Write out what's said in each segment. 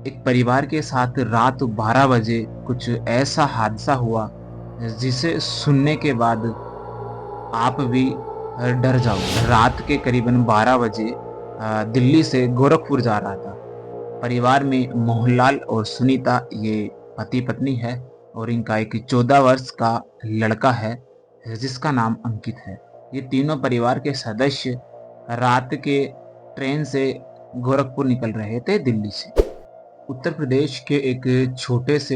एक परिवार के साथ रात 12 बजे कुछ ऐसा हादसा हुआ जिसे सुनने के बाद आप भी डर जाओगे। रात के करीबन 12 बजे दिल्ली से गोरखपुर जा रहा था। परिवार में मोहनलाल और सुनीता ये पति पत्नी है और इनका एक 14 वर्ष का लड़का है जिसका नाम अंकित है। ये तीनों परिवार के सदस्य रात के ट्रेन से गोरखपुर निकल रहे थे दिल्ली से। उत्तर प्रदेश के एक छोटे से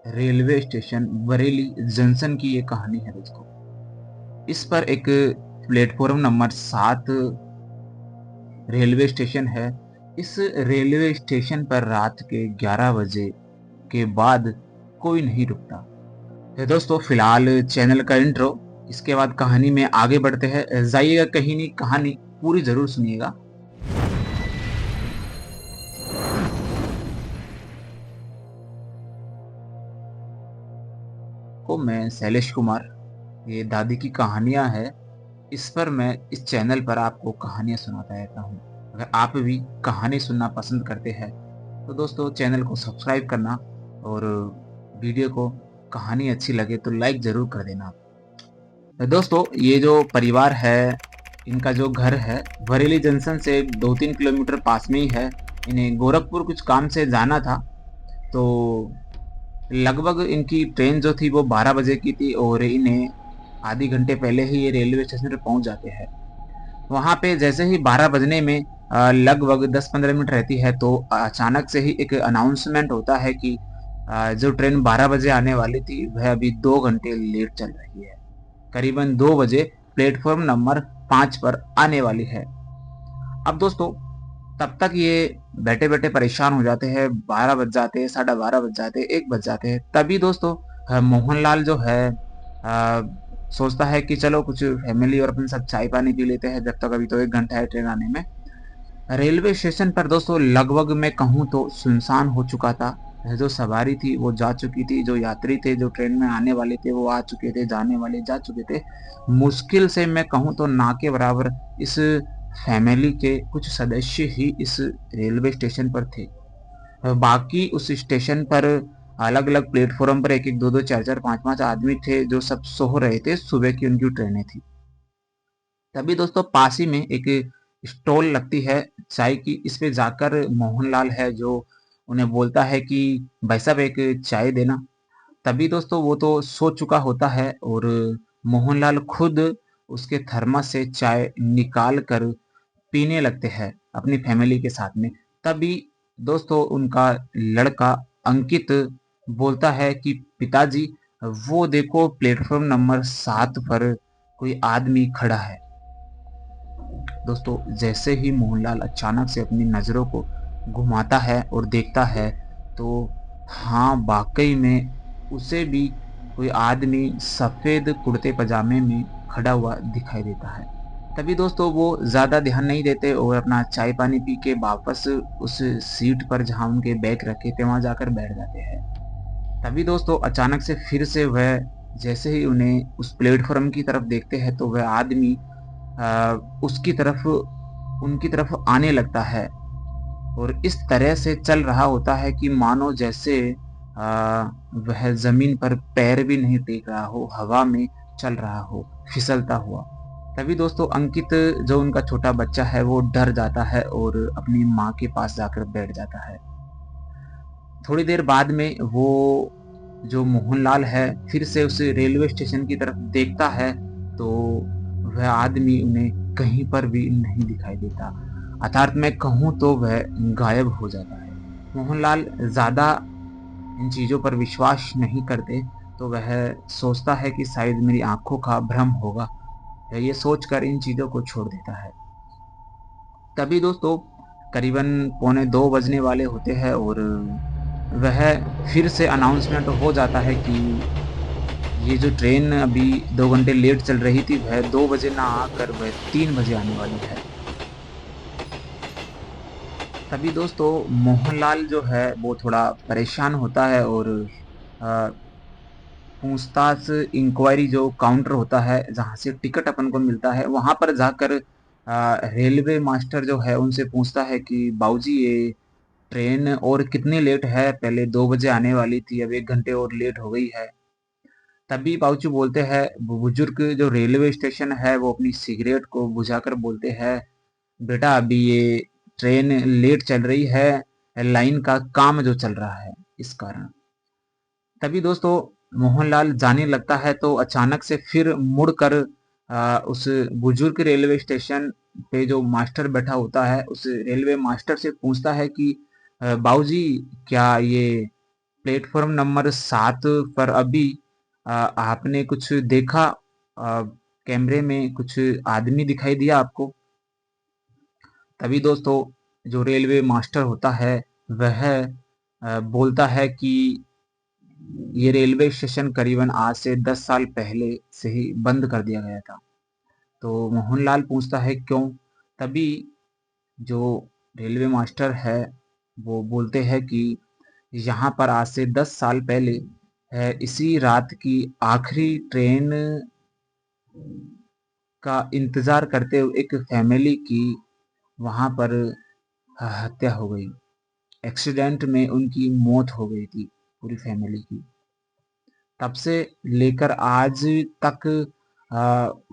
रेलवे स्टेशन बरेली जंक्शन की ये कहानी है दोस्तों। इस पर एक प्लेटफॉर्म नंबर 7 रेलवे स्टेशन है। इस रेलवे स्टेशन पर रात के 11 बजे के बाद कोई नहीं रुकता। तो दोस्तों फिलहाल चैनल का इंट्रो, इसके बाद कहानी में आगे बढ़ते हैं। जाइएगा कहीं नहीं, कहानी पूरी जरूर सुनिएगा। मैं शैलेश कुमार, ये दादी की कहानियां है। इस पर मैं इस चैनल पर आपको कहानियां सुनाता रहता हूँ। अगर आप भी कहानी सुनना पसंद करते हैं तो दोस्तों चैनल को सब्सक्राइब करना और वीडियो को कहानी अच्छी लगे तो लाइक जरूर कर देना। तो दोस्तों ये जो परिवार है, इनका जो घर है बरेली जंक्शन से 2-3 किलोमीटर पास में ही है। इन्हें गोरखपुर कुछ काम से जाना था, तो लगभग इनकी ट्रेन जो थी वो 12 बजे की थी और इन्हें आधी घंटे पहले ही ये रेलवे स्टेशन पर पहुंच जाते हैं। वहां पे जैसे ही 12 बजने में लगभग 10-15 मिनट रहती है तो अचानक से ही एक अनाउंसमेंट होता है कि जो ट्रेन 12 बजे आने वाली थी वह अभी 2 घंटे लेट चल रही है। करीबन 2 बजे प्लेटफॉर्म नंबर 5 पर आने वाली है। अब दोस्तों तब तक ये बैठे बैठे परेशान हो जाते हैं। 12 बज जाते हैं, 12:30 बज जाते हैं, 1 बज जाते हैं। तभी दोस्तों मोहनलाल जो है सोचता है कि चलो कुछ फैमिली और अपन सब चाय पानी पी लेते हैं, जब तक अभी तो 1 घंटा है ट्रेन आने में। रेलवे स्टेशन पर दोस्तों लगभग मैं कहूँ तो सुनसान हो चुका था। जो सवारी थी वो जा चुकी थी, जो यात्री थे जो ट्रेन में आने वाले थे वो आ चुके थे, जाने वाले जा चुके थे। मुश्किल से मैं कहूँ तो ना के बराबर इस फैमिली के कुछ सदस्य ही इस रेलवे स्टेशन पर थे। बाकी उस स्टेशन पर अलग अलग प्लेटफॉर्म पर 1-1, 2-2, 4-4, 5-5 आदमी थे जो सब सो रहे थे। सुबह की उनकी ट्रेनें थी। तभी दोस्तों पास ही में एक स्टॉल लगती है चाय की। इस पे जाकर मोहनलाल है जो उन्हें बोलता है कि भाई साहब एक चाय देना। तभी दोस्तों वो तो सो चुका होता है और मोहनलाल खुद उसके थर्मस से चाय निकाल कर पीने लगते हैं अपनी फैमिली के साथ में। तभी दोस्तों उनका लड़का अंकित बोलता है कि पिताजी वो देखो प्लेटफॉर्म नंबर 7 पर कोई आदमी खड़ा है। दोस्तों जैसे ही मोहनलाल अचानक से अपनी नजरों को घुमाता है और देखता है तो हाँ वाकई में उसे भी कोई आदमी सफेद कुर्ते पजामे में खड़ा हुआ दिखाई देता है। तभी दोस्तों वो ज्यादा ध्यान नहीं देते और अपना चाय पानी पी के वापस उस सीट पर जहां उनके बैग रखे थे वहां जाकर बैठ जाते हैं। तभी दोस्तों अचानक से फिर से वह जैसे ही उन्हें उस प्लेटफॉर्म की तरफ देखते हैं तो वह आदमी उसकी तरफ उनकी तरफ आने लगता है और इस तरह से चल रहा होता है कि मानो जैसे वह जमीन पर पैर भी नहीं टेक रहा हो, हवा में चल रहा हो, फिसलता हुआ। तभी दोस्तों अंकित जो उनका छोटा बच्चा है वो डर जाता है और अपनी माँ के पास जाकर बैठ जाता है। थोड़ी देर बाद में वो जो मोहनलाल है फिर से उस रेलवे स्टेशन की तरफ देखता है तो वह आदमी उन्हें कहीं पर भी नहीं दिखाई देता। अर्थात मैं कहूँ तो वह गायब हो जाता है। मोहनलाल ज्यादा इन चीजों पर विश्वास नहीं करते तो वह सोचता है कि शायद मेरी आंखों का भ्रम होगा। वह ये सोचकर इन चीजों को छोड़ देता है। तभी दोस्तों करीबन 1:45 बजने वाले होते हैं और वह फिर से अनाउंसमेंट हो जाता है कि ये जो ट्रेन अभी 2 घंटे लेट चल रही थी वह 2 बजे ना आकर वह 3 बजे आने वाली है। तभी दोस्तों मोहनलाल जो है वो थोड़ा परेशान होता है और पूछताछ इंक्वायरी जो काउंटर होता है जहाँ से टिकट अपन को मिलता है वहां पर जाकर रेलवे मास्टर जो है उनसे पूछता है कि बाबूजी ये ट्रेन और कितनी लेट है, पहले 2 बजे आने वाली थी, अब 1 घंटे और लेट हो गई है। तभी बाबूजी बोलते हैं, बुजुर्ग जो रेलवे स्टेशन है वो अपनी सिगरेट को बुझाकर बोलते हैं, बेटा अभी ये ट्रेन लेट चल रही है, लाइन का काम जो चल रहा है इस कारण। तभी दोस्तों मोहनलाल जाने लगता है तो अचानक से फिर मुड़कर उस बुजुर्ग रेलवे स्टेशन पे जो मास्टर बैठा होता है उस रेलवे मास्टर से पूछता है कि बाबूजी, क्या ये प्लेटफॉर्म नंबर 7 पर अभी आपने कुछ देखा, कैमरे में कुछ आदमी दिखाई दिया आपको? तभी दोस्तों जो रेलवे मास्टर होता है वह बोलता है कि ये रेलवे स्टेशन करीबन आज से 10 साल पहले से ही बंद कर दिया गया था। तो मोहनलाल पूछता है क्यों? तभी जो रेलवे मास्टर है वो बोलते हैं कि यहाँ पर आज से 10 साल पहले इसी रात की आखिरी ट्रेन का इंतजार करते हुए एक फैमिली की वहाँ पर हत्या हो गई। एक्सीडेंट में उनकी मौत हो गई थी पूरी फैमिली की। तब से लेकर आज तक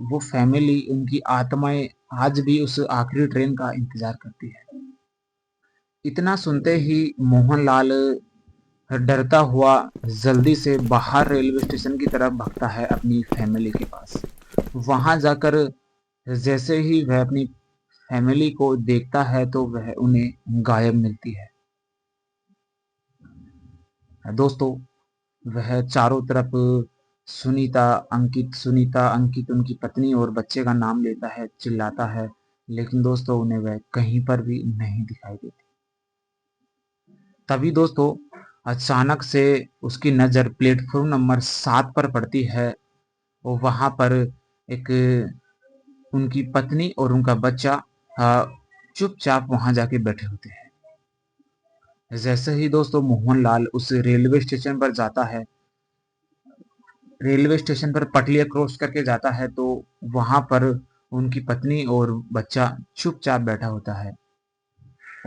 वो फैमिली, उनकी आत्माएं आज भी उस आखिरी ट्रेन का इंतजार करती है। इतना सुनते ही मोहनलाल डरता हुआ जल्दी से बाहर रेलवे स्टेशन की तरफ भागता है अपनी फैमिली के पास। वहां जाकर जैसे ही वह अपनी फैमिली को देखता है तो वह उन्हें गायब मिलती है। दोस्तों वह चारों तरफ सुनीता अंकित उनकी पत्नी और बच्चे का नाम लेता है, चिल्लाता है, लेकिन दोस्तों उन्हें वह कहीं पर भी नहीं दिखाई देती। तभी दोस्तों अचानक से उसकी नज़र प्लेटफॉर्म नंबर 7 पर पड़ती है और वहां पर एक उनकी पत्नी और उनका बच्चा चुपचाप वहां जाके बैठे होते हैं। जैसे ही दोस्तों मोहनलाल उस रेलवे स्टेशन पर जाता है, रेलवे स्टेशन पर पटलियां क्रॉस करके जाता है तो वहां पर उनकी पत्नी और बच्चा चुपचाप बैठा होता है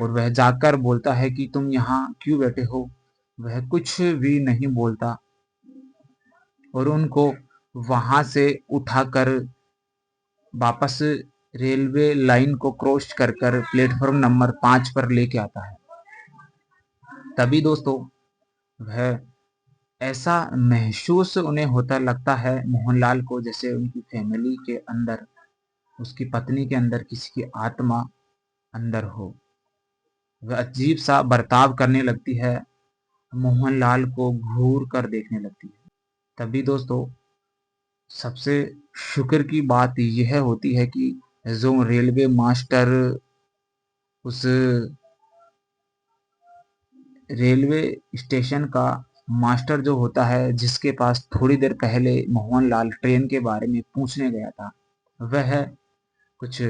और वह जाकर बोलता है कि तुम यहाँ क्यों बैठे हो? वह कुछ भी नहीं बोलता और उनको वहां से उठाकर वापस रेलवे लाइन को क्रॉस कर कर प्लेटफॉर्म नंबर 5 पर लेके आता है। तभी दोस्तों वह ऐसा महसूस उन्हें होता लगता है मोहनलाल को, जैसे उनकी फैमिली के अंदर, उसकी पत्नी के अंदर किसी की आत्मा अंदर हो। वह अजीब सा बर्ताव करने लगती है, मोहनलाल को घूर कर देखने लगती है। तभी दोस्तों सबसे शुक्र की बात यह होती है कि जो रेलवे मास्टर उस रेलवे स्टेशन का मास्टर जो होता है, जिसके पास थोड़ी देर पहले मोहनलाल ट्रेन के बारे में पूछने गया था, वह कुछ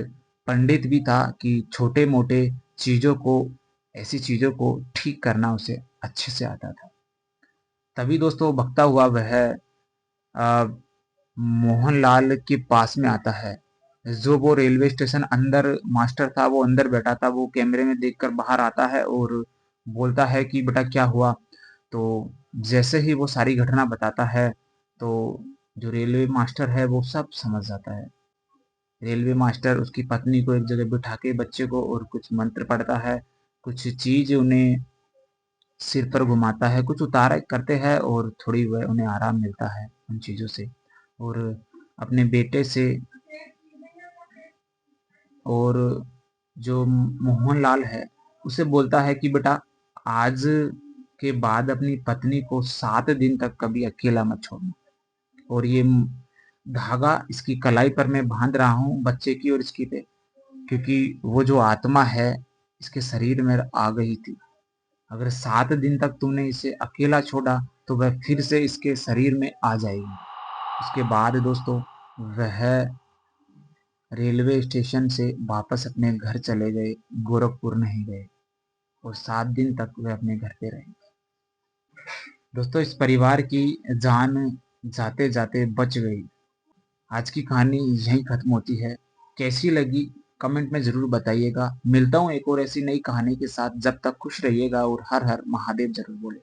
पंडित भी था कि छोटे मोटे चीजों को, ऐसी चीजों को ठीक करना उसे अच्छे से आता था। तभी दोस्तों भगता हुआ वह आ, मोहनलाल के पास में आता है। जो वो रेलवे स्टेशन अंदर मास्टर था वो अंदर बैठा था, वो कैमरे में देखकर बाहर आता है और बोलता है कि बेटा क्या हुआ? तो जैसे ही वो सारी घटना बताता है तो जो रेलवे मास्टर है वो सब समझ जाता है। रेलवे मास्टर उसकी पत्नी को एक जगह बिठा के बच्चे को और कुछ मंत्र पढ़ता है, कुछ चीज उन्हें सिर पर घुमाता है, कुछ उतारा करते हैं और थोड़ी वह उन्हें आराम मिलता है उन चीजों से। और अपने बेटे से और जो मोहनलाल है उसे बोलता है कि बेटा आज के बाद अपनी पत्नी को 7 दिन तक कभी अकेला मत छोड़ना, और ये धागा इसकी कलाई पर मैं बांध रहा हूँ बच्चे की और इसकी पे, क्योंकि वो जो आत्मा है इसके शरीर में आ गई थी। अगर 7 दिन तक तुमने इसे अकेला छोड़ा तो वह फिर से इसके शरीर में आ जाएगी। उसके बाद दोस्तों वह रेलवे स्टेशन से वापस अपने घर चले गए, गोरखपुर नहीं गए, और 7 दिन तक वह अपने घर पे रहे। दोस्तों इस परिवार की जान जाते जाते बच गई। आज की कहानी यहीं खत्म होती है। कैसी लगी कमेंट में ज़रूर बताइएगा। मिलता हूँ एक और ऐसी नई कहानी के साथ, जब तक खुश रहिएगा और हर हर महादेव ज़रूर बोले।